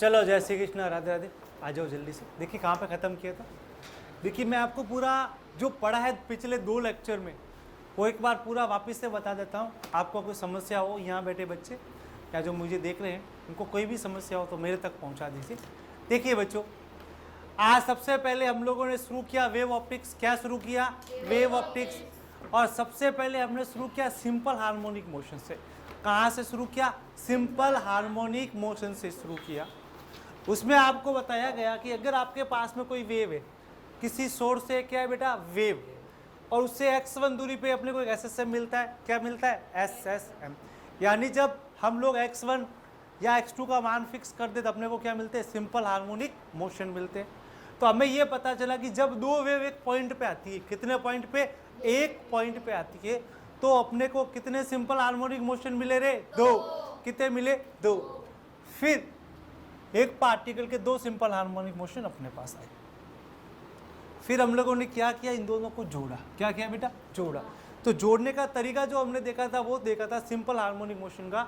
चलो जय श्री कृष्ण, राधे राधे। आ जाओ जल्दी से। देखिए कहाँ पे ख़त्म किया था। देखिए मैं आपको पूरा जो पढ़ा है पिछले 2 लेक्चर में वो एक बार पूरा वापस से बता देता हूँ। आपको कोई समस्या हो, यहाँ बैठे बच्चे या जो मुझे देख रहे हैं उनको कोई भी समस्या हो तो मेरे तक पहुँचा दीजिए। देखिए बच्चों, आज सबसे पहले हम लोगों ने शुरू किया वेव ऑप्टिक्स। क्या शुरू किया? Wave optics. और सबसे पहले हमने शुरू किया सिंपल हार्मोनिक मोशन से। कहाँ से शुरू किया? सिंपल हार्मोनिक मोशन से शुरू किया। उसमें आपको बताया गया कि अगर आपके पास में कोई वेव है, किसी सोर्स से, क्या है बेटा? वेव, और उससे x1 दूरी पे अपने को एक SSM मिलता है। क्या मिलता है? SSM। यानी जब हम लोग x1 या x2 का मान फिक्स कर दे तो अपने को क्या मिलते हैं? सिंपल हार्मोनिक मोशन मिलते हैं। तो हमें ये पता चला कि जब 2 वेव एक पॉइंट पे आती है, कितने पॉइंट पे? एक पॉइंट पे आती है, तो अपने को कितने सिंपल हार्मोनिक मोशन मिले रे? 2। कितने मिले? 2। फिर एक पार्टिकल के 2 सिंपल हार्मोनिक मोशन अपने पास आए। फिर हम लोगों ने क्या किया? इन दोनों को जोड़ा। क्या किया बेटा? जोड़ा। तो जोड़ने का तरीका जो हमने देखा था वो देखा था सिंपल हार्मोनिक मोशन का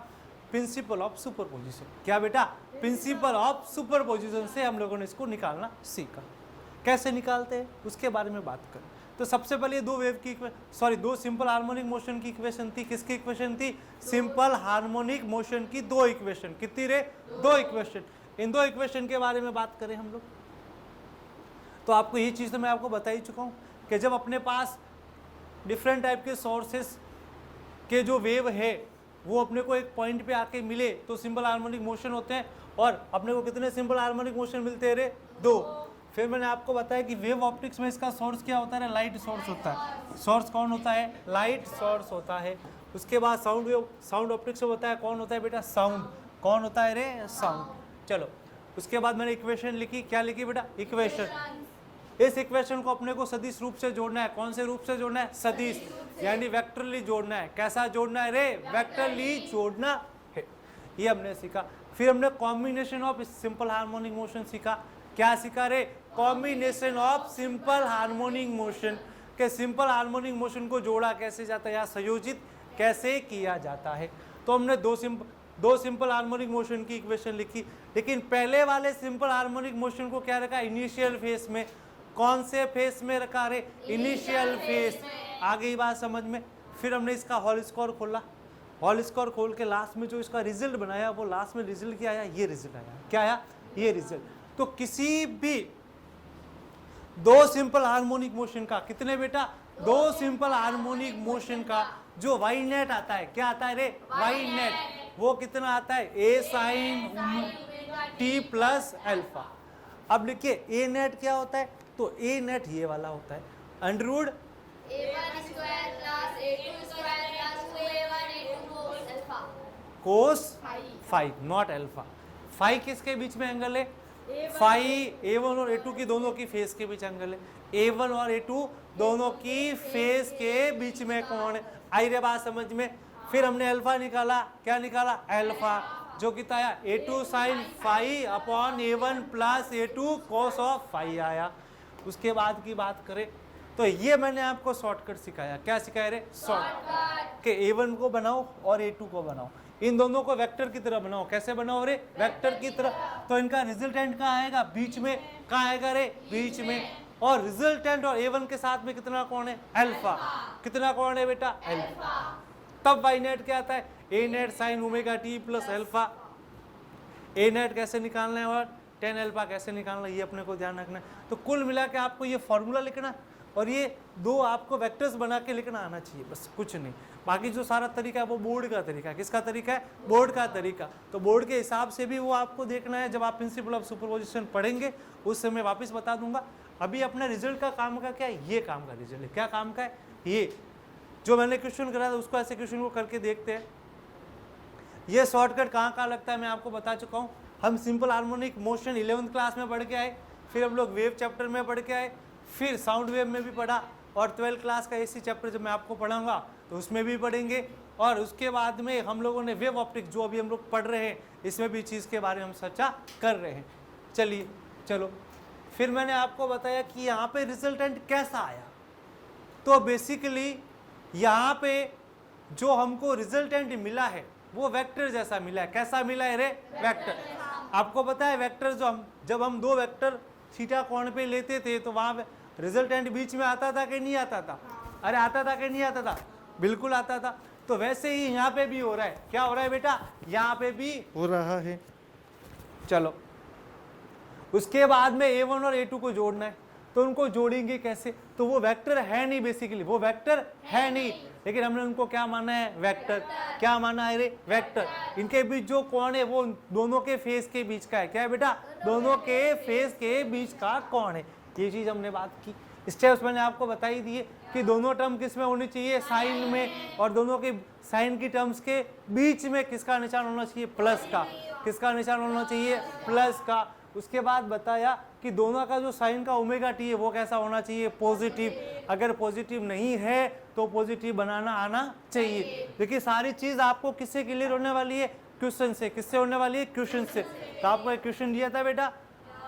प्रिंसिपल ऑफ सुपरपोजिशन। क्या बेटा? प्रिंसिपल ऑफ सुपरपोजिशन से हम लोगों ने इसको निकालना सीखा। कैसे निकालते हैं उसके बारे में बात करें। तो सबसे पहले 2 सिंपल हार्मोनिक मोशन की इक्वेशन थी। किसकी इक्वेशन थी? सिंपल हार्मोनिक मोशन की 2 इक्वेशन। कितनी रे? 2 इक्वेशन। इन 2 इक्वेशन के बारे में बात करें हम लोग तो आपको यही चीज़ तो मैं आपको बता ही चुका हूँ कि जब अपने पास डिफरेंट टाइप के सोर्सेस के जो वेव है वो अपने को एक पॉइंट पे आके मिले तो सिंपल हार्मोनिक मोशन होते हैं। और अपने को कितने सिंपल हार्मोनिक मोशन मिलते हैं रे? 2। फिर मैंने आपको बताया कि वेव ऑप्टिक्स में इसका सोर्स क्या होता है? लाइट सोर्स होता है। सोर्स कौन होता है? लाइट सोर्स होता है। उसके बाद साउंड ऑप्टिक्स में होता है, कौन होता है बेटा? साउंड। कौन होता है रे? साउंड। चलो उसके बाद मैंने इक्वेशन लिखी। क्या लिखी बेटा? इक्वेशन। इस इक्वेशन को अपने को सदिश रूप से जोड़ना है। कौन से रूप से जोड़ना है? सदिश, यानी वेक्टरली जोड़ना है। कैसा जोड़ना है रे? वेक्टरली जोड़ना है। ये हमने सीखा। फिर हमने combination of simple harmonic motion सीखा। क्या सीखा रे? Combination of simple harmonic motion के सिंपल हार्मोनिक मोशन को जोड़ा कैसे जाता है या संयोजित कैसे किया जाता है। तो हमने दो सिंपल हार्मोनिक मोशन की इक्वेशन लिखी। लेकिन पहले वाले सिंपल हार्मोनिक मोशन को क्या रखा? इनिशियल फेस में। कौन से फेस में रखा रे? Initial face. आ गई बात समझ में? फिर हमने इसका होल स्क्वायर खोला। होल स्क्वायर खोल के लास्ट में जो इसका रिजल्ट बनाया वो लास्ट में रिजल्ट क्या आया? ये रिजल्ट आया। क्या आया? ये रिजल्ट। तो किसी भी 2 सिंपल हार्मोनिक मोशन का, कितने बेटा? 2 सिंपल हार्मोनिक मोशन का जो वाई नेट आता है, क्या आता है रे? Y naught. वो कितना आता है? A sine T plus alpha. अब लिखिए ए नेट क्या होता है? तो ए नेट ये वाला होता है under root cos phi, naught alpha. Phi किसके बीच में एंगल है? फाई A1 और A2 की दोनों की फेस के बीच एंगल है। A1 और A2 दोनों की फेस के बीच में कौन है? आई रे बात समझ में? फिर हमने अल्फा निकाला। क्या निकाला? अल्फा, जो कितना आया? A2 sine phi upon A1 plus A2 cos of phi आया। उसके बाद की बात करें तो ये मैंने आपको शॉर्टकट सिखाया। क्या सिखाया रे? शॉर्टकट। के A1 को बनाओ और A2 को बनाओ, इन दोनों को वेक्टर की तरह बनाओ। कैसे बनाओ रे? वेक्टर की तरह। तो इनका रिजल्टेंट कहाँ आएगा? बीच में। कहाँ आएगा रे? बीच में। और रिजल्टेंट और A1 के साथ में कितना कौन है? अल्फा। कितना कौन है बेटा? अल्फा। तब वाई नेट क्या आता है? A net sine omega T plus alpha. A net कैसे निकालना है और टेन अल्फा कैसे निकालना है, ये अपने को ध्यान रखना है। तो कुल मिला के आपको ये फॉर्मूला लिखना और ये 2 आपको वेक्टर्स बना के लिखना आना चाहिए, बस कुछ नहीं। बाकी जो सारा तरीका है वो बोर्ड का तरीका है। किसका तरीका है? बोर्ड का तरीका। तो बोर्ड के हिसाब से भी वो आपको देखना है। जब आप प्रिंसिपल ऑफ सुपरपोजिशन पढ़ेंगे उस समय वापस बता दूंगा। अभी अपना रिजल्ट का काम का क्या है? ये काम का रिजल्ट है। क्या काम का है? ये जो मैंने क्वेश्चन करा था उसको ऐसे क्वेश्चन को करके देखते हैं। ये शॉर्टकट कहाँ लगता है मैं आपको बता चुका हूँ। हम simple harmonic motion 11th class में पढ़ के आए, फिर हम लोग वेव चैप्टर में पढ़ के आए, फिर साउंड वेव में भी पढ़ा, और 12th क्लास का एसी चैप्टर जब मैं आपको पढ़ाऊंगा तो उसमें भी पढ़ेंगे। और उसके बाद में हम लोगों ने वेव ऑप्टिक्स जो अभी हम लोग पढ़ रहे हैं इसमें भी चीज़ के बारे में हम चर्चा कर रहे हैं। चलिए चलो, फिर मैंने आपको बताया कि यहाँ पे रिजल्टेंट कैसा आया। तो बेसिकली यहाँ पे जो हमको रिजल्टेंट मिला है वो वेक्टर जैसा मिला है। कैसा मिला है रे? वेक्टर। आपको पता है वेक्टर जो जब हम दो वेक्टर थीटा कोण पे लेते थे तो वहां पे रिजल्टेंट बीच में आता था कि नहीं आता था? अरे आता था कि नहीं आता था? बिल्कुल आता था। तो वैसे ही यहाँ पे भी हो रहा है। क्या हो रहा है बेटा? यहाँ पे भी हो रहा है। चलो, उसके बाद में a1 और a2 को जोड़ना है, तो उनको जोड़ेंगे कैसे? तो वो वेक्टर है नहीं, बेसिकली वो वेक्टर है नहीं, लेकिन हमने उनको क्या माना है? वेक्टर। क्या माना है रे? वेक्टर। इनके बीच जो कोण है वो दोनों के फेस के बीच का है। क्या है बेटा? दोनों के फेस के बीच का कोण है। ये चीज हमने बात की। स्टेप्स मैंने आपको बताई दिए कि दोनों टर्म किस में होनी चाहिए? साइन में। और दोनों के साइन की टर्म्स के बीच में किसका निशान होना चाहिए? प्लस का। किसका निशान होना चाहिए? प्लस का। उसके बाद बताया कि दोनों का जो साइन का ओमेगा टी है वो कैसा होना चाहिए? पॉजिटिव। अगर पॉजिटिव नहीं है तो पॉजिटिव बनाना आना चाहिए। देखिए सारी चीज आपको किससे क्लियर होने वाली है? क्वेश्चन से। किससे होने वाली है? क्वेश्चन से। तो आपको एक क्वेश्चन दिया था बेटा,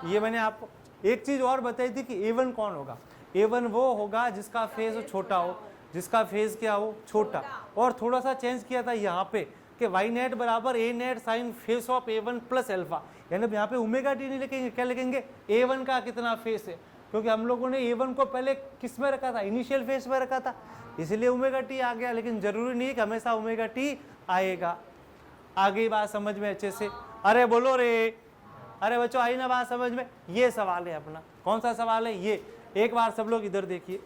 ये मैंने आपको एक चीज और बताई थी कि A1 कौन होगा? A1 वो होगा जिसका फेज छोटा हो, जिसका फेज क्या हो? छोटा। और थोड़ा सा चेंज किया था यहाँ पे कि y नेट बराबर a naught sine phase of A1 plus alpha, यानी यहाँ पे ओमेगा टी नहीं लिखेंगे, क्या लिखेंगे? A1 का कितना फेस है, क्योंकि हम लोगों ने A1 को पहले किस में रखा था? इनिशियल फेस में रखा था, इसलिए ओमेगा टी आ गया। लेकिन जरूरी नहीं है कि हमेशा ओमेगा टी आएगा। आगे बात समझ में अच्छे से? अरे बोलो रे, अरे बच्चों आई ना बात समझ में? ये सवाल है अपना। कौन सा सवाल है ये? एक बार सब लोग इधर देखिए,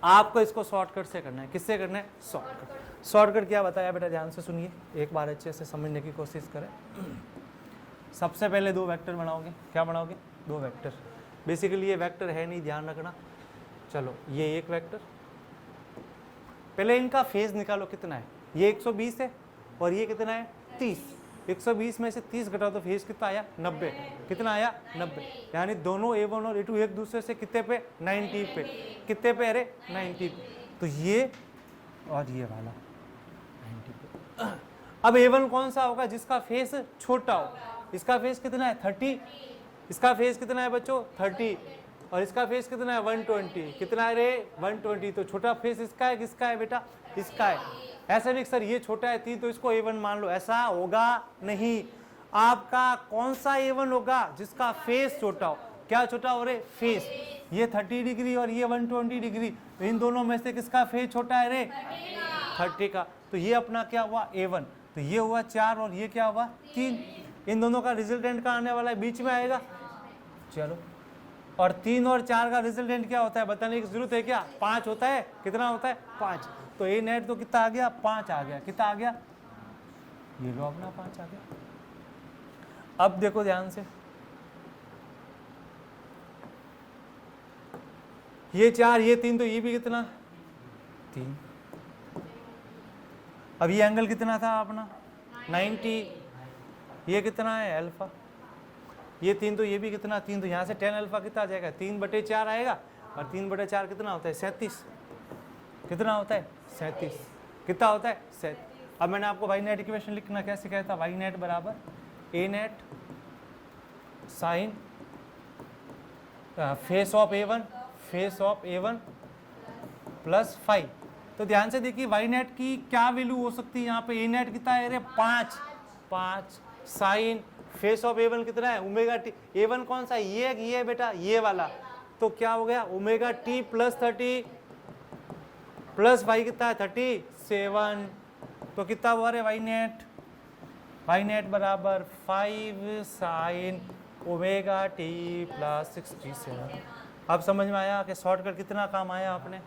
आपको इसको शॉर्टकट से करना है। किससे करना है? शॉर्टकट। शॉर्टकट क्या बताया बेटा? ध्यान से सुनिए, एक बार अच्छे से समझने की कोशिश करें। सबसे पहले दो वेक्टर बनाओगे। क्या बनाओगे? दो वेक्टर। बेसिकली ये वेक्टर है नहीं, ध्यान रखना। चलो ये एक वेक्टर, पहले इनका फेज निकालो कितना है। ये 120 है और ये कितना है? 30। 120 में से 30 घटाओ तो फेज कितना आया? 90। कितना आया? 90। यानी दोनों A1 और A2 एक दूसरे से कितने पे? 90 पे। कितने पे? अरे 90 पे। तो ये और ये वाला 90 पे। अब A1 कौन सा होगा? जिसका फेस छोटा हो। इसका फेस कितना है? 30। इसका फेस कितना है बच्चों? 30। और इसका फेस कितना है? 120। कितना है रे? 120। तो छोटा फेस इसका है, किसका है बेटा? इसका है। ऐसा नहीं सर ये छोटा है 3 तो इसको A1 मान लो, ऐसा होगा नहीं। आपका कौन सा A1 होगा? जिसका फेस छोटा हो। क्या छोटा हो रे? फेस। ये 30 डिग्री और ये 120 डिग्री, तो इन दोनों में से किसका फेस छोटा है रे? 30 का। तो ये अपना क्या हुआ? A1। तो ये हुआ 4 और ये क्या हुआ? 3। इन दोनों का रिजल्टेंट का आने वाला है? बीच में आएगा। चलो, और 3 और 4 का रिजल्टेंट क्या होता है? बताने की जरूरत है क्या? 5 होता है। कितना होता है? 5। तो A नेट तो कितना आ गया? 5 आ गया। कितना आ गया? ये लो अपना 5 आ गया। अब देखो ध्यान से, ये 4 ये 3 तो ये भी कितना? 3। अब ये एंगल कितना था अपना? 90। ये कितना है? अल्फा। ये 3 तो ये भी कितना? 3। तो यहाँ से 10 अल्फा कितना आ जाएगा? 3/4 आएगा। और 3/4 कितना होता है? 37। कितना होता है? 37। कितना होता है? 37। अब मैंने आपको वाई नेट इक्वेशन लिखना क्या सिखाया था? वाई नेट बराबर A naught sine phase of A1, phase of A1 plus 5। तो ध्यान से देखिए वाई नेट की क्या वैल्यू हो सकती है यहाँ पे? A नेट कितना है? 5 साइन फेस ऑफ A1 कितना है? Omega T. A1 कौन सा? ये है बेटा, ये वाला। तो क्या हो गया? Omega T plus 30 plus Y कितना है? 37। तो कितना हुआ रे वाई नेट? वाई नेट बराबर 5 साइन ओमेगा टी प्लस 67। अब समझ में आया कि शॉर्टकट कितना काम आया आपने?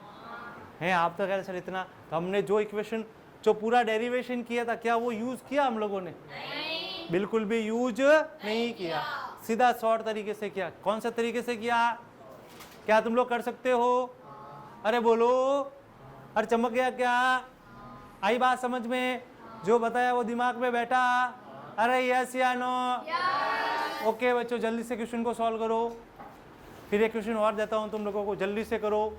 हैं आप तो कह रहे सर इतना। तो हमने जो इक्वेशन जो पूरा डेरिवेशन किया था क्या वो यूज किया हम लोगों ने? नहीं। बिल्कुल भी यूज नहीं किया, सीधा शॉर्ट तरीके से किया। कौन सा तरीके से किया? क्या तुम लोग कर सकते हो? अरे बोलो, अरे चमक गया क्या? आई बात समझ में? जो बताया वो दिमाग में बैठा? अरे यस या नो? ओके बच्चों, जल्दी से क्वेश्चन को सॉल्व करो। फिर एक क्वेश्चन और देता हूं तुम लोगों को, जल्दी से करो।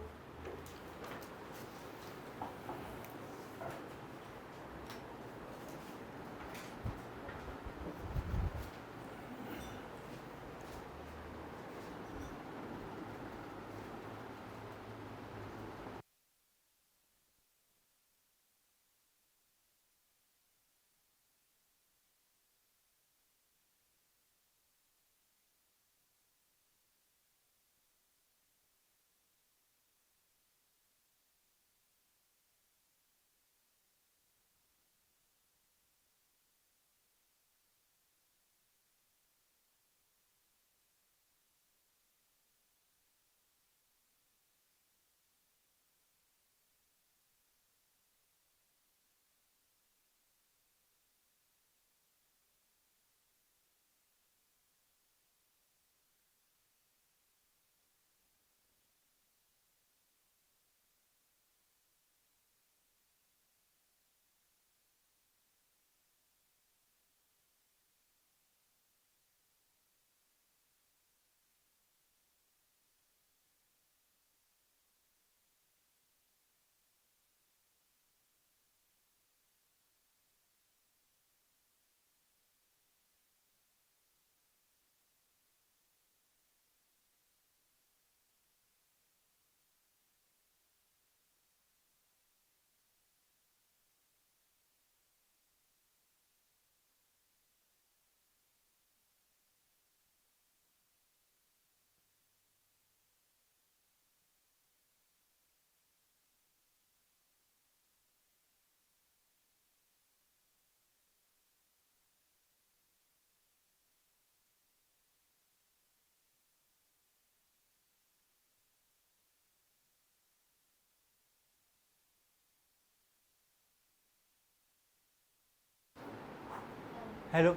हेलो,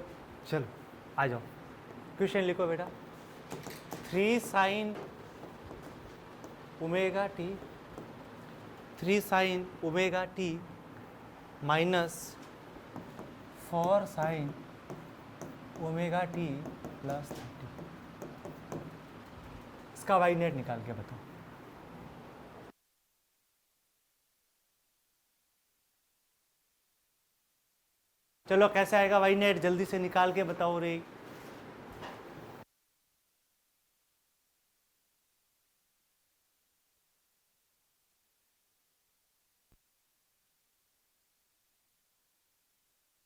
चलो आ जाओ, क्वेश्चन लिखो बेटा। 3 sign omega T, 3 sign omega T minus 4 sign omega T plus 30, इसका वाई नेट निकाल के बताओ। चलो कैसे आएगा वाई नेट, जल्दी से निकाल के बताओ रे।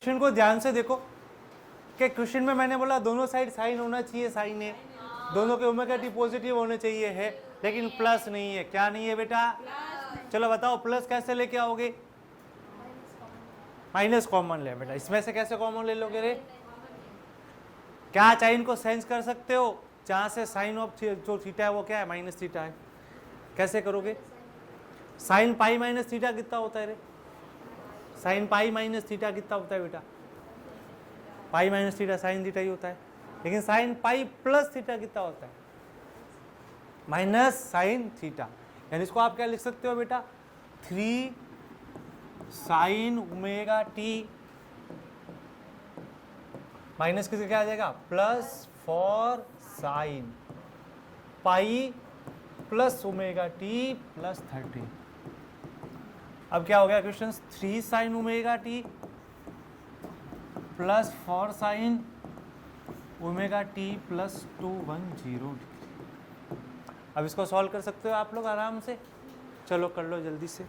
क्वेश्चन को ध्यान से देखो कि क्वेश्चन में मैंने बोला दोनों साइड साइन होना चाहिए, साइन है, दोनों के ओमेगा टी पॉजिटिव होने चाहिए है, लेकिन प्लस नहीं है। क्या नहीं है बेटा? चलो बताओ प्लस कैसे लेके आओगे? माइनस कॉमन ले बेटा, इसमें से कैसे कॉमन ले लोगे रे? क्या साइन को सेंस कर सकते हो? जहां से साइन ऑफ जो थीटा है वो क्या है? माइनस थीटा है। कैसे करोगे? साइन पाई माइनस थीटा कितना होता है रे? साइन पाई माइनस थीटा कितना होता है बेटा? Pi minus theta sine theta ही होता है, लेकिन साइन पाई प्लस थीटा कितना होता है? Minus sine theta. यानी इसको आप क्या लिख सकते हो बेटा? 3 साइन ओमेगा टी माइनस किसके क्या आ जाएगा? Plus 4 sine pi plus omega T plus 30। अब क्या हो गया question? 3 sign omega T plus 4 sign omega T plus 210। अब इसको सॉल्व कर सकते हो आप लोग आराम से। चलो कर लो जल्दी से।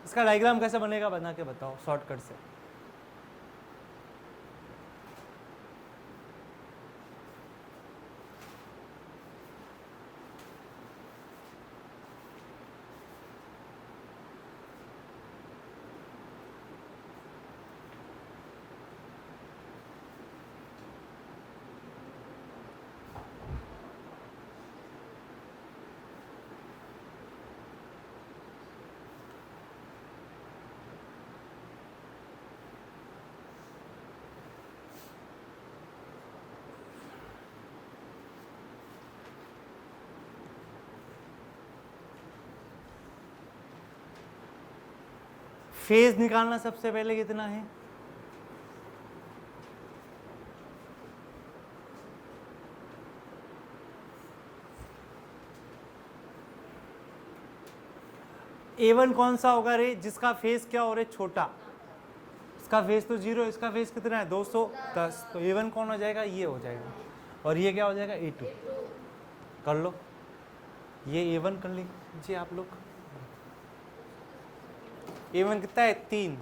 इसका डायग्राम कैसे बनेगा बना के बताओ शॉर्टकट से। फेज निकालना सबसे पहले कितना है? A1 कौन सा होगा रे? जिसका फेज क्या हो रहा है? छोटा। इसका फेज तो 0, इसका फेज कितना है? 210। तो A1 कौन हो जाएगा? ये हो जाएगा। और ये क्या हो जाएगा? A2। कर लो, ये A1 कर लीजिए आप लोग। A1 कितना है? 3।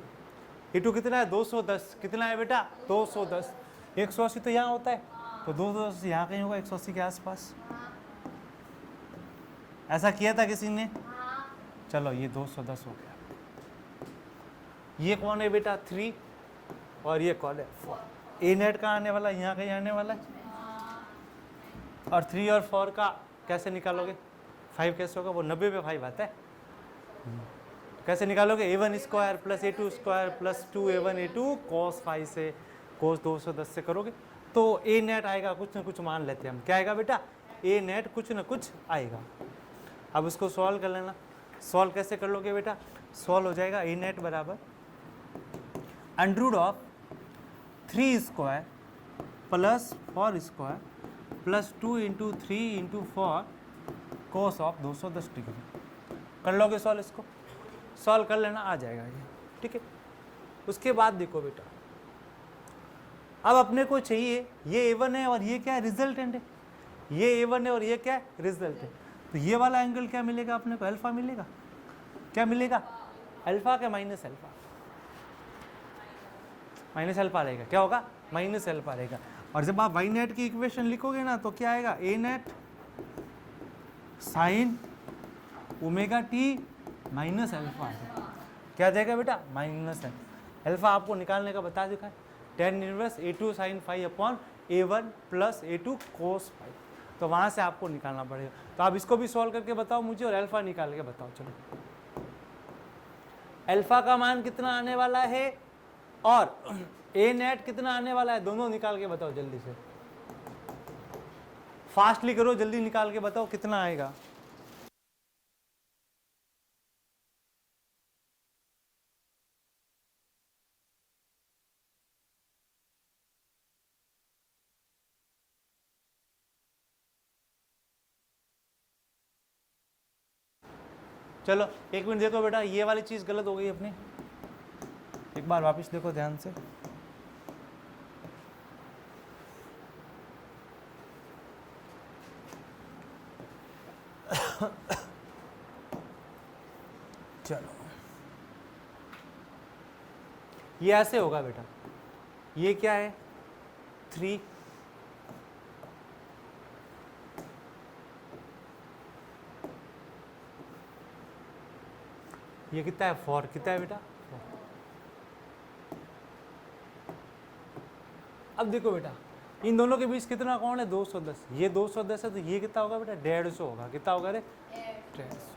A2 कितना है? 210। कितना है बेटा? 210। 180 तो यहाँ होता है, तो 210 यहाँ कहीं होगा 180 के आसपास। ऐसा किया था किसी ने? चलो ये 210 हो गया। ये कौन है बेटा? 3। और ये कौन है? 4। ए नेट का आने वाला यहाँ कहीं आने वाला है। और 3 और 4 का कैसे निकालोगे? 5 कैसे होगा? वो 90 पे 5 आता है। कैसे निकालोगे? A1 square plus A2 square plus 2A1 A2 cos 5 से cos 210 से करोगे तो A नेट आएगा कुछ ना कुछ मान लेते हैं हम। क्या आएगा बेटा? A नेट कुछ ना कुछ आएगा। अब उसको सॉल्व कर लेना। सॉल्व कैसे कर लोगे बेटा? सॉल्व हो जाएगा A नेट बराबर under root of 3 square plus 4 square plus 2 into 3 into 4 cos of 210 degree. कर लोगे सॉल्व? इसको सॉल्व कर लेना, आ जाएगा ये। ठीक है। उसके बाद देखो बेटा, अब अपने को चाहिए ये A1 है और ये क्या है? रिजल्टेंट है। ये A1 है और ये क्या है? रिजल्ट है। तो ये वाला एंगल क्या मिलेगा अपने को? अल्फा मिलेगा। क्या मिलेगा? अल्फा का माइनस अल्फा। माइनस अल्फा रहेगा। क्या होगा? माइनस अल्फा रहेगा। और जब आप वाई नेट की इक्वेशन लिखोगे ना तो क्या आएगा? A naught sine omega T minus alpha. क्या जाएगा बेटा? Minus alpha. आपको निकालने का बता दिखा है, tan inverse A2 sine 5 upon A1 plus A2 cos 5। तो वहां से आपको निकालना पड़ेगा। तो आप इसको भी सॉल्व करके बताओ मुझे और अल्फा निकाल के बताओ। चलो, अल्फा का मान कितना आने वाला है? और ए नेट कितना आने वाला है, दोनों निकाल के बताओ जल्दी से, फास्टली करो, जल्दी निकाल के बताओ कितना आएगा। चलो एक मिनट देखो बेटा, ये वाली चीज गलत हो गई अपनी, एक बार वापस देखो ध्यान से। चलो ये ऐसे होगा बेटा, ये क्या है 3, ये कितना है 4, कितना है बेटा 4। अब देखो बेटा इन दोनों के बीच कितना कौन है 210, ये 210 है तो ये कितना होगा बेटा 150 होगा, कितना होगा रे 150।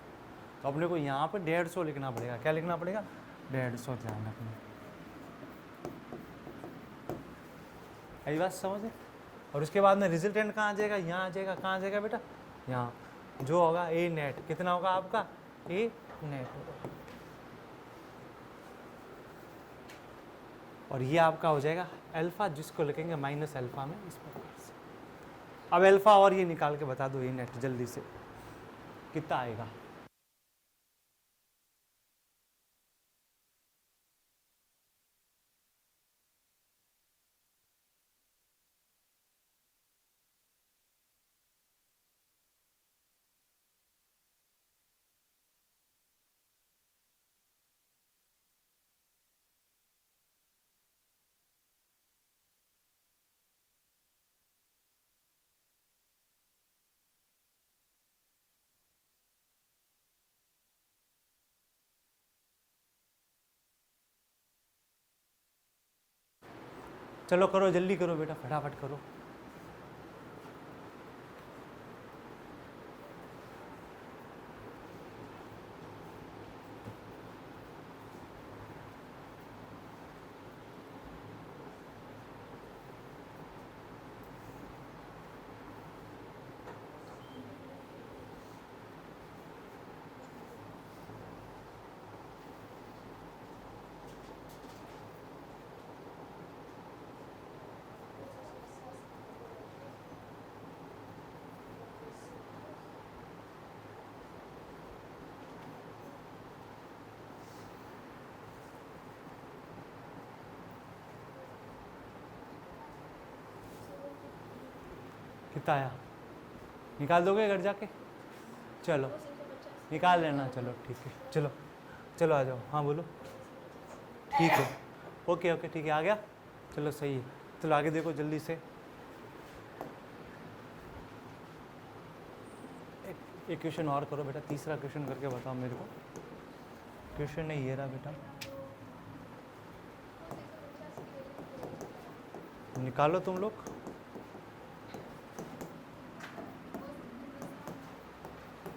तो अपने को यहाँ पे 150 लिखना पड़ेगा, क्या लिखना पड़ेगा 150, ध्यान रखना, यही बात समझ है। और उसके बाद में रिजल्टेंट कहाँ आ जाएगा, यहाँ आ जाएगा, कहाँ आ जाएगा बेटा यहाँ, जो होगा ए नेट कितना होगा आपका ए नेट होगा, और ये आपका हो जाएगा अल्फा, जिसको लिखेंगे माइनस अल्फा में इस प्रकार से। अब अल्फा और ये निकाल के बता दो ए नेट जल्दी से कितना आएगा। चलो करो जल्दी करो बेटा, फटाफट करो। कितना आया, निकाल दोगे घर जाके, चलो निकाल लेना, चलो ठीक है, चलो चलो आ जाओ, हाँ बोलो, ठीक है ओके ओके ठीक है आ गया, चलो सही है, चलो आगे देखो जल्दी से। एक क्वेश्चन और करो बेटा, तीसरा क्वेश्चन करके बताओ मेरे को, क्वेश्चन नहीं ये रहा बेटा, निकालो तुम लोग,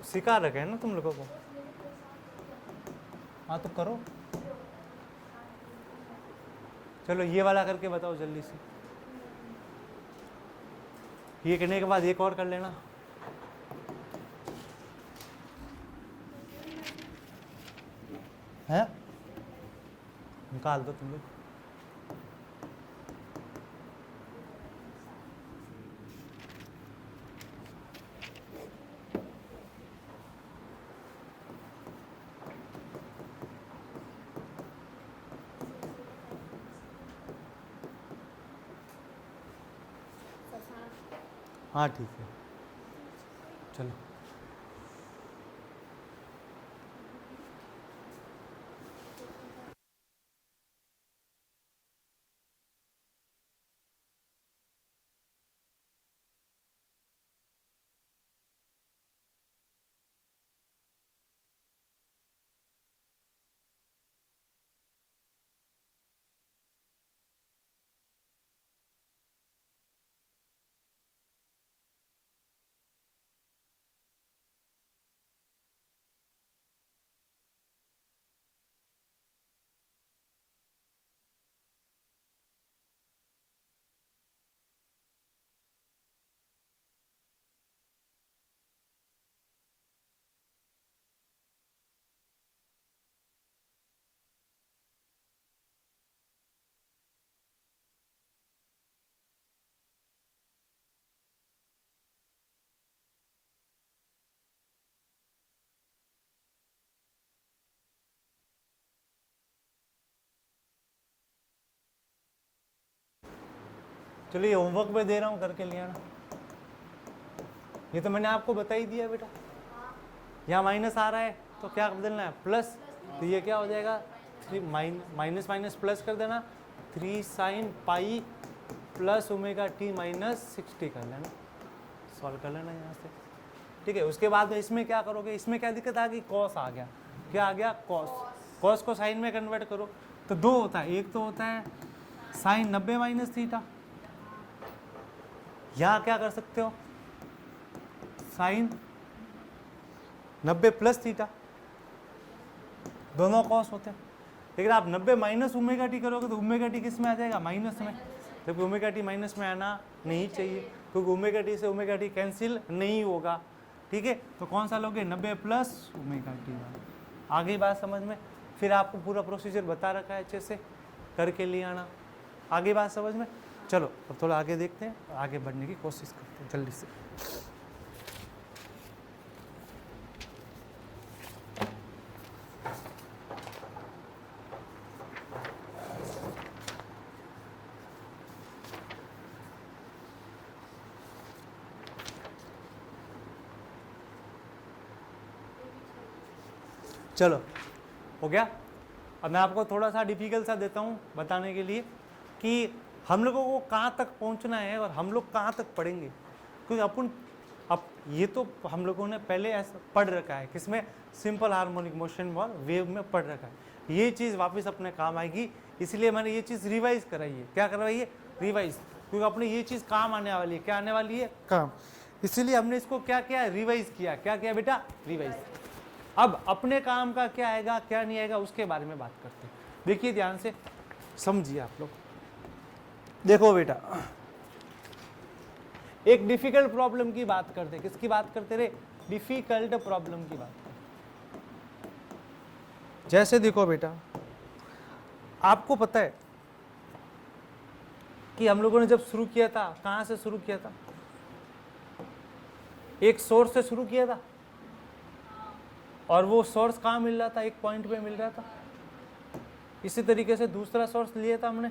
सिखा रखे हैं ना तुम लोगों को, हाँ तो करो, चलो ये वाला करके बताओ जल्दी से, ये करने के बाद एक और कर लेना, है निकाल दो तुम लोग। हाँ ठीक है चलो। चलो ये होमवर्क में दे रहा हूँ, करके ले आना। ये तो मैंने आपको बता ही दिया बेटा। यहाँ माइनस आ रहा है तो क्या बदलना है, प्लस। तो ये क्या हो जाएगा, माइनस माइनस प्लस कर देना, 3 sin pi plus omega T minus 60 कर लेना, सॉल्व कर लेना यहाँ से। ठीक है, उसके बाद में इसमें क्या करोगे, इसमें क्या दिक्कत आ गई, कॉस आ गया। क्या आ गया, कॉस। कॉस को साइन में कन्वर्ट करो तो दो होता है, एक तो होता है साइन 90 माइनस थीटा, यहाँ क्या कर सकते हो, साइन 90 प्लस थीटा, दोनों कॉस होते हैं। लेकिन आप 90 माइनस ओमेगा टी करोगे तो ओमेगा टी किस में आ जाएगा, माइनस में, जबकि ओमेगा टी माइनस में आना नहीं चाहिए, क्योंकि ओमेगा टी से ओमेगा टी कैंसिल नहीं होगा। ठीक है, तो कौन सा लोगे, 90 प्लस ओमेगा टी। आगे बात समझ में, फिर आपको पूरा प्रोसीजर बता रखा है, अच्छे से करके ले आना। आगे बात समझ में, चलो अब थोड़ा आगे देखते हैं, आगे बढ़ने की कोशिश करते हैं जल्दी से। चलो हो गया। अब मैं आपको थोड़ा सा डिफिकल्ट सा देता हूँ बताने के लिए कि हम लोगों को कहाँ तक पहुँचना है और हम लोग कहाँ तक पढ़ेंगे, क्योंकि अपन अब ये तो हम लोगों ने पहले ऐसा पढ़ रखा है, किसमें, सिंपल हार्मोनिक मोशन और वेव में पढ़ रखा है। ये चीज़ वापस अपने काम आएगी, इसलिए मैंने ये चीज़ रिवाइज कराई है। क्या करवाई है, रिवाइज, क्योंकि अपने ये चीज़ काम आने वाली है। क्या आने वाली है, काम, इसीलिए हमने इसको क्या किया, रिवाइज किया। क्या किया बेटा, रिवाइज। अब अपने काम का क्या आएगा क्या नहीं आएगा उसके बारे में बात करते हैं। देखिए ध्यान से समझिए आप लोग। देखो बेटा, एक डिफिकल्ट प्रॉब्लम की बात करते, किसकी बात करते रे, डिफिकल्ट प्रॉब्लम की बात करते। जैसे देखो बेटा, आपको पता है कि हम लोगों ने जब शुरू किया था, कहां से शुरू किया था, एक सोर्स से शुरू किया था, और वो सोर्स कहाँ मिल रहा था, एक पॉइंट पे मिल रहा था। इसी तरीके से दूसरा सोर्स लिया था हमने,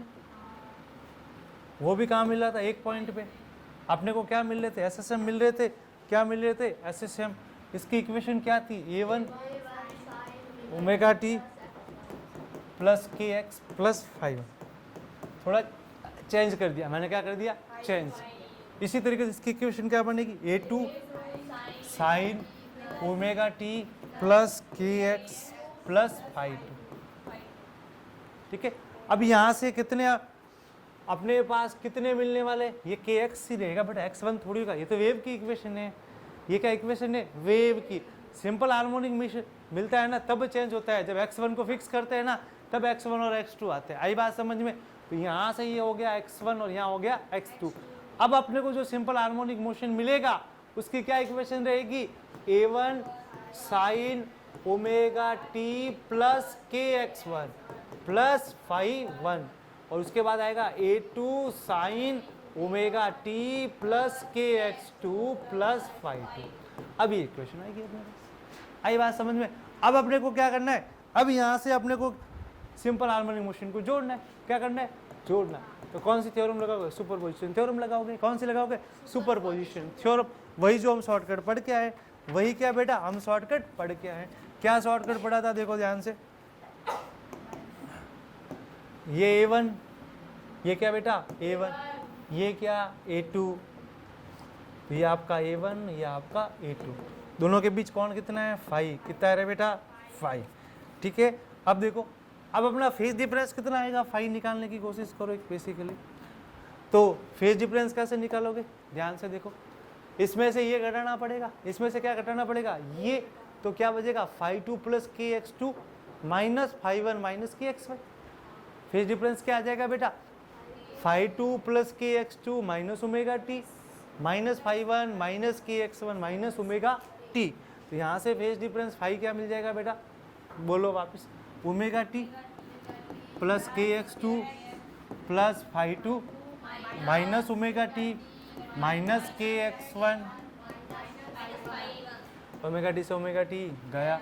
वो भी कहाँ मिल रहा था, एक पॉइंट पे। अपने को क्या मिल रहे थे, एसएसएम मिल रहे थे। क्या मिल रहे थे, एसएसएम। इसकी इक्वेशन क्या थी, A1 ओमेगा टी प्लस के एक्स प्लस 5। थोड़ा चेंज कर दिया मैंने, क्या कर दिया, चेंज। इसी तरीके से इसकी इक्वेशन क्या बनेगी, A2 sign omega T plus के एक्स प्लस 5। ठीक है, अब यहाँ से कितने अपने पास कितने मिलने वाले, ये के एक्स ही रहेगा बेटा, x1 थोड़ी होगा। ये तो वेव की इक्वेशन है, ये क्या इक्वेशन है, वेव की। सिंपल हार्मोनिक मोशन मिलता है ना तब चेंज होता है, जब x1 को फिक्स करते हैं ना तब x1 और x2 आते हैं। आई बात समझ में। तो यहाँ से ये हो गया x1 और यहाँ हो गया x2। अब अपने को जो सिंपल हार्मोनिक मोशन मिलेगा उसकी क्या इक्वेशन रहेगी, A1 sign omega T plus के एक्स1 प्लस 5 और उसके बाद आएगा A2 sign omega T plus के एक्स2 प्लस 5। अब ये इक्वेशन आएगी अपने पास। आई बात समझ में। अब अपने को क्या करना है, अब यहाँ से अपने को सिंपल हार्मोनिक मोशन को जोड़ना है। क्या करना है, जोड़ना है। तो कौन सी थ्योरम लगाओगे, सुपरपोजिशन थ्योरम लगाओगे। कौन सी लगाओगे, सुपरपोजिशन थ्योरम। वही जो हम शॉर्टकट पढ़ के आए, वही क्या बेटा, हम शॉर्टकट पढ़ के आए। क्या शॉर्टकट पढ़ा था, देखो ध्यान से। ये A1, ये क्या बेटा A1, ये क्या A2, ये आपका A1, ये आपका A2। दोनों के बीच कौन कितना है, 5। कितना है बेटा, 5। ठीक है, अब देखो, अब अपना फेज डिफरेंस कितना आएगा, 5 निकालने की कोशिश करो एक बेसिकली। तो फेज डिफरेंस कैसे निकालोगे, ध्यान से देखो। इसमें से ये घटाना पड़ेगा, इसमें से क्या घटाना पड़ेगा, ये। तो क्या बचेगा, 5 प्लस के एक्स2 माइनस 5 माइनस के एक्स1। फेज डिफरेंस क्या आ जाएगा बेटा, 5 प्लस के x two minus omega T minus 5 minus के एक्स1 माइनस ओमेगा टी। तो यहाँ से फेज डिफरेंस 5 क्या मिल जाएगा बेटा, बोलो वापस, ओमेगा टी प्लस के x two plus 5 minus omega T minus के एक्स1। ओमेगा टी से ओमेगा टी गया,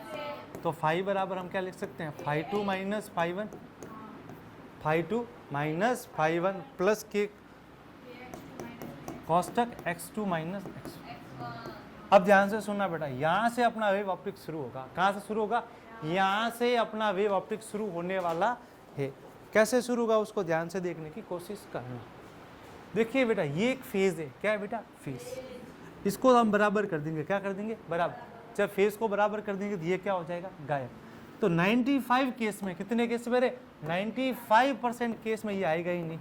तो 5 बराबर हम क्या लिख सकते हैं, 5 माइनस 5 माइनस 5 प्लस के कोष्टक x2 माइनस x1। अब ध्यान से सुनना बेटा, यहाँ से अपना वेव ऑप्टिक शुरू होगा। कहाँ से शुरू होगा? यहाँ से अपना वेव ऑप्टिक शुरू होने वाला है। कैसे शुरू होगा उसको ध्यान से देखने की कोशिश करना। देखिए बेटा, ये एक फेज है। क्या है बेटा? फेज। इसको हम बराबर कर देंगे। क्या कर देंगे? बराबर। जब फेज को बराबर कर देंगे तो ये क्या हो जाएगा? गायब। तो 95 केस में, कितने केस में रे? 95% केस में ये आएगा ही नहीं,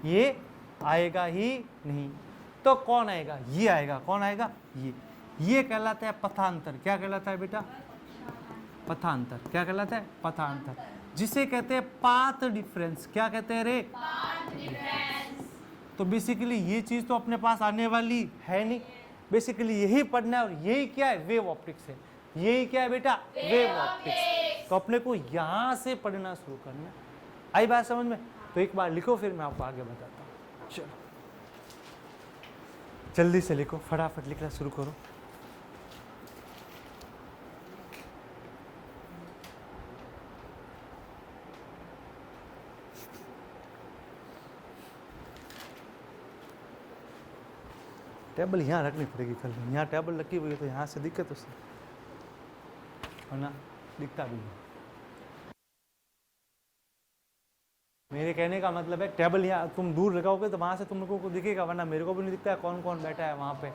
ये आएगा ही नहीं। तो कौन आएगा? ये आएगा। कौन आएगा? ये कहलाता है पथांतर। क्या कहलाता है बेटा? पथांतर। क्या कहलाता है? पथांतर, जिसे कहते हैं पाथ डिफरेंस। क्या कहते हैं रे? Path difference. तो बेसिकली ये चीज तो अपने पास आने वाली है नहीं। बेसिकली यही पढ़ना है, और यही क्या है? वेव ऑप्टिक्स है। यही क्या है बेटा? Wave optics. तो अपने को यहां से पढ़ना शुरू करना है। आई बात समझ में? तो एक बार लिखो, फिर मैं आपको आगे बताता हूँ। चलो जल्दी से लिखो, फटाफट लिखना शुरू करो। टेबल यहाँ रखनी पड़ेगी कल। यहाँ टेबल रखी हुई है तो यहाँ से दिक्कत उससे, वरना दिखता भी नहीं। मेरे कहने का मतलब है टेबल यहाँ तुम दूर लगाओगे तो वहां से तुम लोगों को दिखेगा, वरना मेरे को भी नहीं दिखता है कौन कौन बैठा है वहां पे।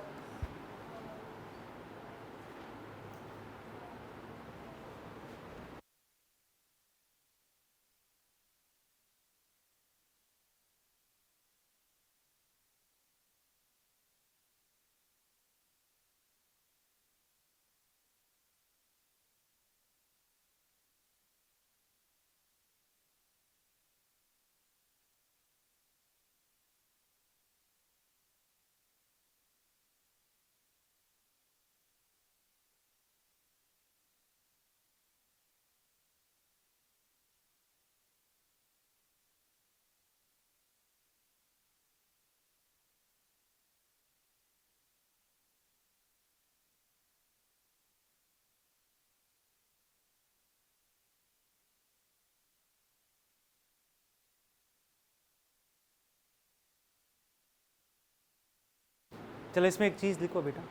चलो इसमें एक चीज लिखो बेटा।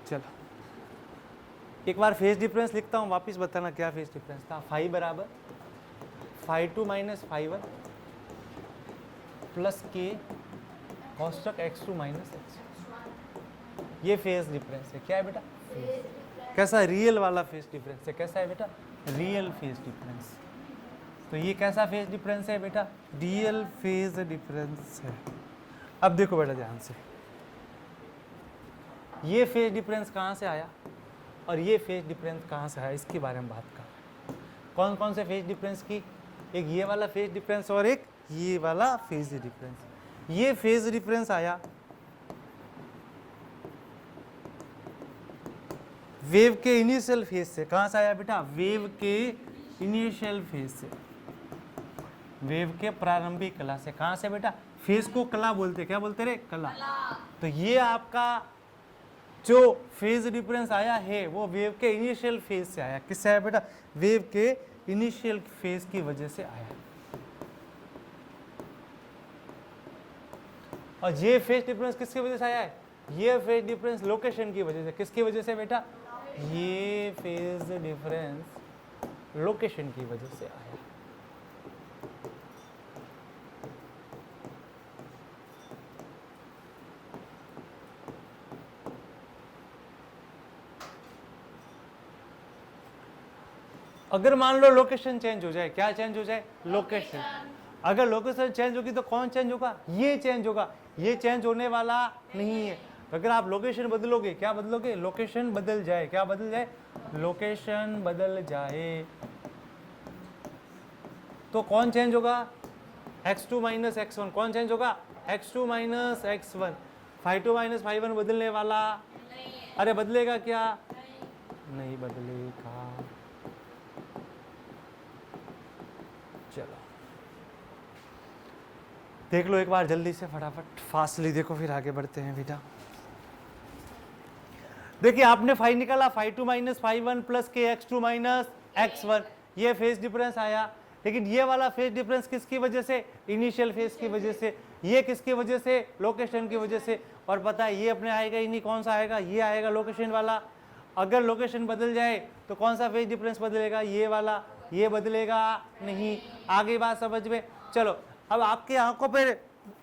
चलो एक बार फेज डिफरेंस लिखता हूँ, वापस बताना क्या फेज डिफरेंस था। फाई बराबर φ2 माइनस φ1 प्लस के कोष्टक x2 माइनस x। ये फेज डिफरेंस है। क्या है बेटा? कैसा? रियल वाला फेज डिफरेंस है। कैसा है बेटा? Real phase difference. तो ये कैसा फेज डिफरेंस है बेटा? रियल फेज डिफरेंस है। अब देखो बेटा ध्यान से, ये फेज डिफरेंस कहाँ से आया और ये फेज डिफरेंस कहाँ से आया, इसके बारे में बात कर। कौन कौन से फेज डिफरेंस की? एक ये वाला फेज डिफरेंस और एक ये वाला फेज डिफरेंस। ये फेज डिफरेंस आया वेव के इनिशियल फेज से। कहाँ से आया बेटा? वेव के इनिशियल फेज से, वेव के प्रारंभिक कला से। कहाँ से बेटा? फेज को कला बोलते। क्या बोलते रे? कला। तो ये आपका जो फेज डिफरेंस आया है वो वेव के इनिशियल फेज से आया। किससे आया बेटा? वेव के इनिशियल फेज की वजह से आया। और ये फेज डिफरेंस किसकी वजह से आया है? ये फेज डिफरेंस लोकेशन की वजह से। किसकी वजह से बेटा? ये फेज डिफरेंस लोकेशन की वजह से आया। अगर मान लो लोकेशन चेंज हो जाए, क्या चेंज हो जाए? लोकेशन। अगर लोकेशन चेंज होगी तो कौन चेंज होगा? ये चेंज होगा। ये चेंज होने वाला नहीं है। अगर आप लोकेशन बदलोगे, क्या बदलोगे? लोकेशन बदल जाए। क्या बदल जाए? लोकेशन बदल जाए तो कौन चेंज होगा? x2 minus x1। कौन चेंज होगा? x2 minus x1। φ2 माइनस φ1 बदलने वाला? अरे बदलेगा क्या? नहीं बदलेगा। चलो देख लो एक बार जल्दी से, फटाफट फास्टली देखो, फिर आगे बढ़ते हैं बेटा। देखिए आपने फाई निकाला, φ2 माइनस φ1 प्लस के x2 माइनस x1। ये फेज डिफरेंस आया। लेकिन ये वाला फेज डिफरेंस किसकी वजह से, इनिशियल फेज की वजह से, ये किसकी वजह से, लोकेशन की वजह से। और पता है ये अपने आएगा ही नहीं, कौन सा आएगा, ये आएगा लोकेशन वाला। अगर लोकेशन बदल जाए तो कौन सा फेज डिफरेंस बदलेगा, ये वाला, ये बदलेगा नहीं। आगे बात समझ में। चलो अब आपकी आंखों पे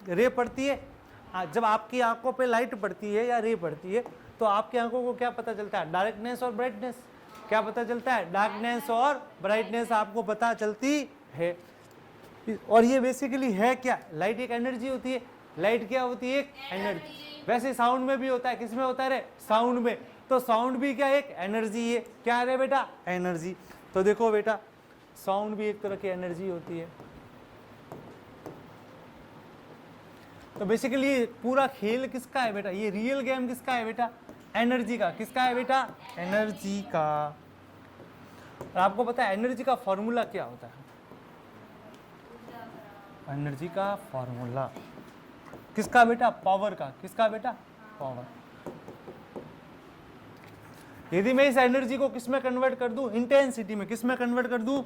रे पड़ती है, जब आपकी आंखों पे लाइट पड़ती है या रे पड़ती है तो आपकी आंखों को क्या पता चलता है, डार्कनेस और ब्राइटनेस। क्या पता चलता है, डार्कनेस और ब्राइटनेस आपको पता चलती है। और ये बेसिकली है क्या, लाइट एक एनर्जी होती है। लाइट क्या होती है, एक एनर्जी। वैसे साउंड में भी होता है, किसमें होता है रे, साउंड में। तो साउंड भी क्या, एक एनर्जी है। क्या है बेटा, एनर्जी। तो देखो बेटा साउंड भी एक तरह की एनर्जी होती है। तो बेसिकली पूरा खेल किसका है बेटा, ये रियल गेम किसका है बेटा, एनर्जी का। किसका है बेटा, एनर्जी का। और आपको पता है एनर्जी का फॉर्मूला क्या होता है, एनर्जी का फॉर्मूला किसका बेटा, पावर का। किसका बेटा, पावर। यदि मैं इस एनर्जी को किस में कन्वर्ट कर दूं, इंटेंसिटी में। किस में कन्वर्ट कर दूं,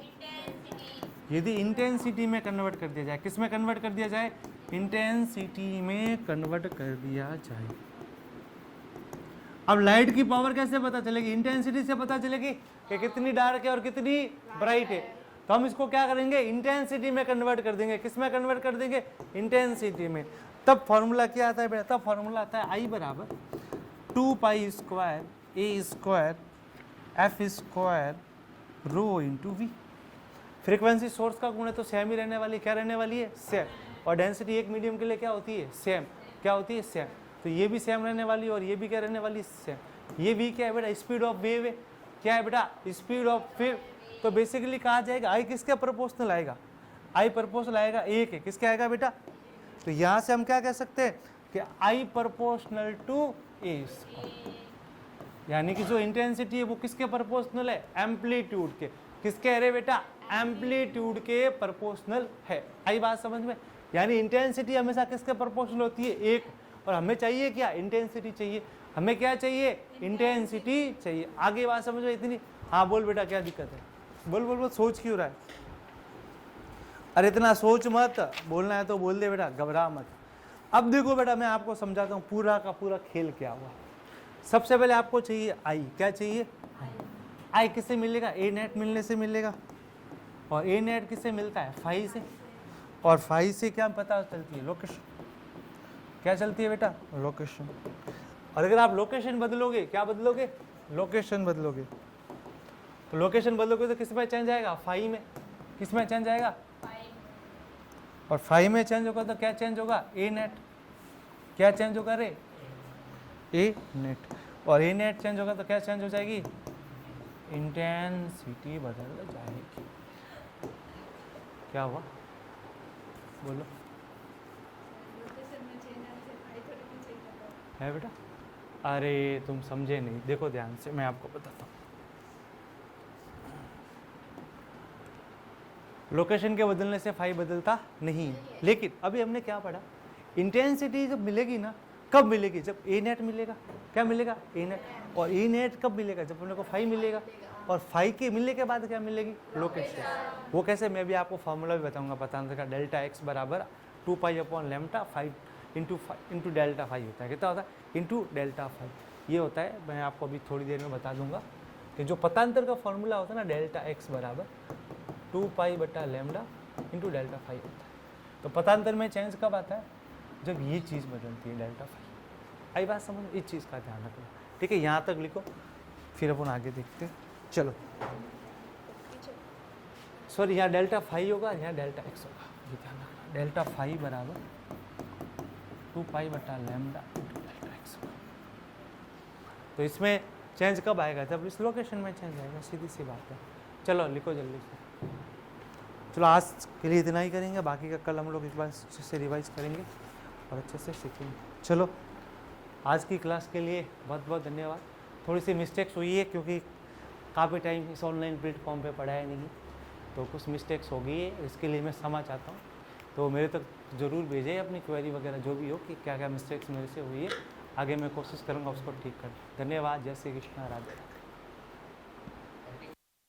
यदि इंटेंसिटी में कन्वर्ट कर दिया जाए, किस में कन्वर्ट कर दिया जाए, इंटेंसिटी में कन्वर्ट कर दिया जाए। अब लाइट की पावर कैसे पता चलेगी, इंटेंसिटी से पता चलेगी कि कितनी डार्क है और कितनी ब्राइट है। तो हम इसको क्या करेंगे, इंटेंसिटी में कन्वर्ट कर देंगे। किस में कन्वर्ट कर देंगे, इंटेंसिटी में। तब फॉर्मूला क्या आता है बेटा, तब फॉर्मूला आता है आई बराबर 2 pi square A square F square rho into V. Frequency source का गुण है तो सेम ही रहने वाली, क्या रहने वाली है, सेम। और डेंसिटी एक मीडियम के लिए क्या होती है, सेम। क्या होती है, सेम। तो ये भी सेम रहने वाली और ये भी क्या रहने वाली, सेम। ये भी क्या है बेटा, स्पीड ऑफ वेव है। क्या है बेटा, स्पीड ऑफ वेव। तो बेसिकली कहा जाएगा आई किसके प्रोपोर्शनल आएगा, आई प्रोपोर्शनल आएगा एक है। किसके आएगा बेटा, तो यहाँ से हम क्या कह सकते हैं कि I proportional to A square. यानी कि जो इंटेंसिटी है वो किसके प्रोपोर्शनल है, एम्पलीट्यूड के। किसके है बेटा, एम्पलीट्यूड के प्रोपोर्शनल है। आई बात समझ में। यानी इंटेंसिटी हमेशा किसके प्रोपोर्शनल होती है, एक। और हमें चाहिए क्या, इंटेंसिटी चाहिए। हमें क्या चाहिए, इंटेंसिटी चाहिए। आगे बात समझ में इतनी। हाँ बोल बेटा क्या दिक्कत है, बोल बोल बोल, सोच क्यों रहा है। अरे इतना सोच मत, बोलना है तो बोल दे बेटा, घबरा मत। अब देखो बेटा मैं आपको समझाता हूँ पूरा का पूरा खेल क्या हुआ। सबसे पहले आपको चाहिए आई। क्या चाहिए, आई किससे मिलेगा, ए नेट मिलने से मिलेगा। और ए नेट किससे मिलता है, फाई से। और फाई से क्या पता चलती है, लोकेशन। क्या चलती है बेटा, लोकेशन। और अगर आप लोकेशन बदलोगे, क्या बदलोगे, लोकेशन बदलोगे, तो लोकेशन बदलोगे तो किस में चेंज आएगा, फाई में। किस में चेंज आएगा, और फाई में चेंज होगा तो क्या चेंज होगा, ए नेट। क्या चेंज होगा रे, ए नेट। और ए नेट चेंज होगा तो क्या चेंज हो जाएगी, इंटेंसिटी बदल जाएगी। क्या हुआ बोलो, है बेटा। अरे तुम समझे नहीं, देखो ध्यान से मैं आपको बताता हूँ। लोकेशन के बदलने से फाई बदलता नहीं, लेकिन अभी हमने क्या पढ़ा, इंटेंसिटी जब मिलेगी ना, कब मिलेगी, जब ए नेट मिलेगा। क्या मिलेगा, ए नेट। और ए नेट कब मिलेगा, जब अपने को फाई मिलेगा। और फाई के मिलने के बाद क्या मिलेगी, लोकेशन। वो कैसे, मैं भी आपको फॉर्मूला भी बताऊंगा, पता का डेल्टा एक्स बराबर 2 pi upon lambda phi into delta phi होता है। कितना होता है, इंटू डेल्टा फाई। ये होता है, मैं आपको अभी थोड़ी देर में बता दूंगा कि जो पतांतर का फॉर्मूला होता है ना, डेल्टा एक्स बराबर 2 पाई बटा लैम्डा इंटू डेल्टा फाई होता है। तो पतांतर में चेंज कब आता है, जब ये चीज़ बदलती है, डेल्टा फाई। आई बात समझ, इस चीज़ का ध्यान रखना, ठीक है। यहाँ तक लिखो, फिर अपन आगे देखते हैं। चलो सॉरी, यहाँ डेल्टा फाई होगा, यहाँ डेल्टा एक्स होगा, ये ध्यान रखना। डेल्टा फाई बराबर 2 पाई बटा लैम्डा इंटू डेल्टा एक्स होगा। तो इसमें चेंज कब आएगा, जब इस लोकेशन में चेंज आएगा, सीधी सी बात है। चलो लिखो जल्दी से। चलो आज के लिए इतना ही करेंगे, बाकी का कल हम लोग एक बार अच्छे से रिवाइज करेंगे और अच्छे से सीखेंगे। चलो आज की क्लास के लिए बहुत बहुत धन्यवाद। थोड़ी सी मिस्टेक्स हुई है क्योंकि काफ़ी टाइम इस ऑनलाइन प्लेटफॉर्म पे पढ़ाया नहीं, तो कुछ मिस्टेक्स हो गई है, इसके लिए मैं क्षमा चाहता हूँ। तो मेरे तक ज़रूर भेजें अपनी क्वेरी वगैरह जो भी हो कि क्या क्या मिस्टेक्स मेरे से हुई है। आगे मैं कोशिश करूँगा उसको ठीक करने। धन्यवाद। जय श्री कृष्ण, राधे।